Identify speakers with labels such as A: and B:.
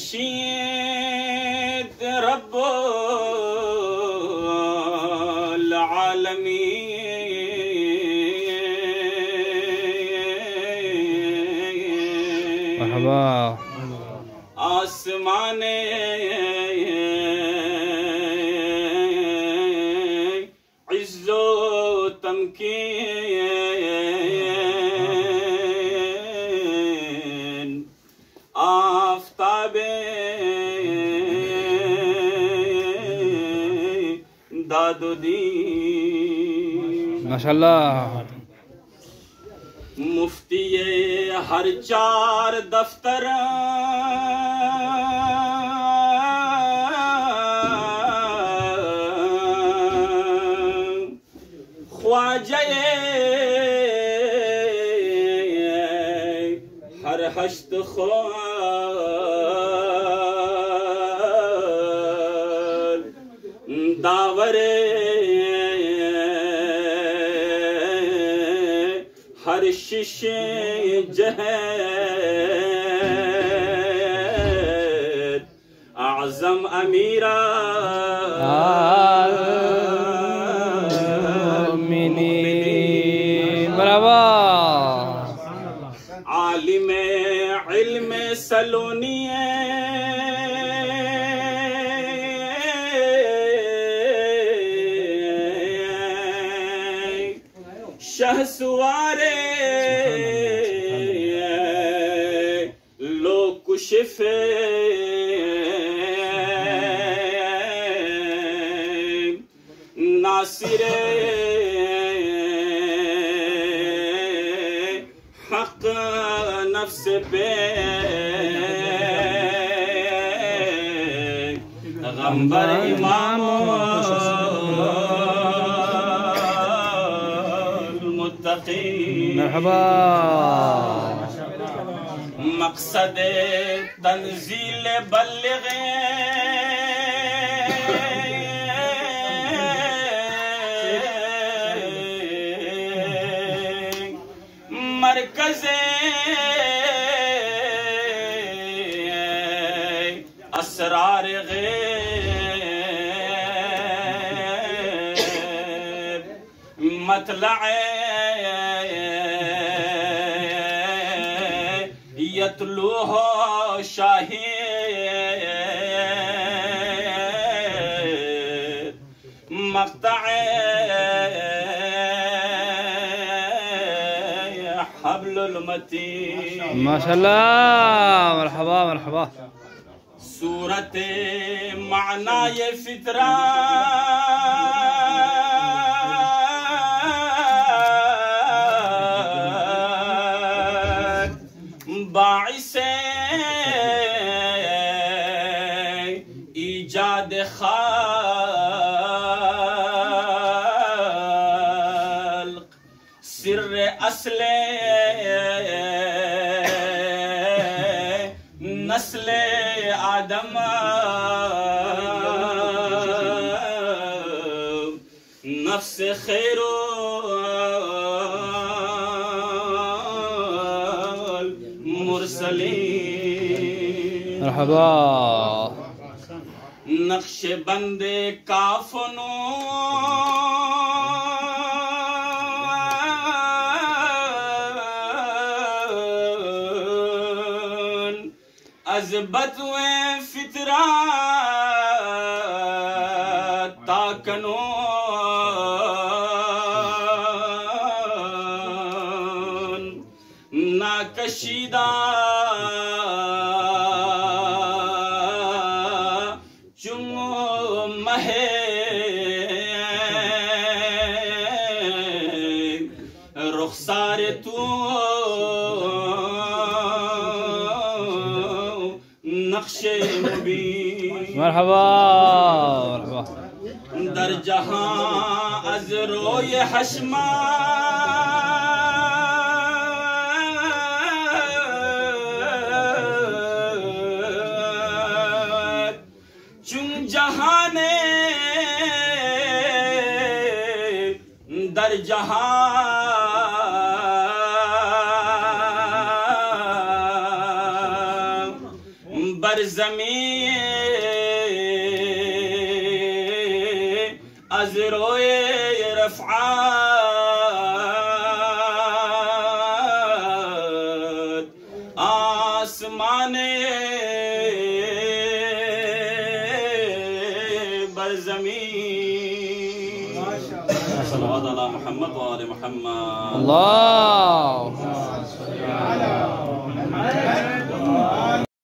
A: خورشید رب العالمین
B: مرحبا
A: آسمان عز و تمکین آفتاب داد و دین
B: ماشاءاللہ
A: مفتی ہر چار دفتر خواجہ ہر ہشت خول داور ہر شش جہد اعظم امیرہ
B: مرحبا
A: عالم علم سلونی شہسوار لو کشف ناصر حق نفس پہ غمبر امام المتقین
B: مرحبا
A: مقصد تنزیل بلغ مرکز اسرار غیب مطلع یتلوہ شاہد مقطع حبل المتین
B: ماشاءاللہ مرحبا مرحبا
A: صورت معنی فطرہ باعث ایجاد خلق سر اصل نسل آدم نفس خیر المرسلین
B: مرحبا
A: نقش بند کافنو از بدو فطرہ تاکنو ناکشیدہ رخسار تو نقش مبین
B: مرحبا مرحبا
A: در جہاں از روی حشمہ چون جہان در جہاں بر زمین از روی رفعت آسمان بر زمین صلوات علی محمد و آل محمد
B: اللہ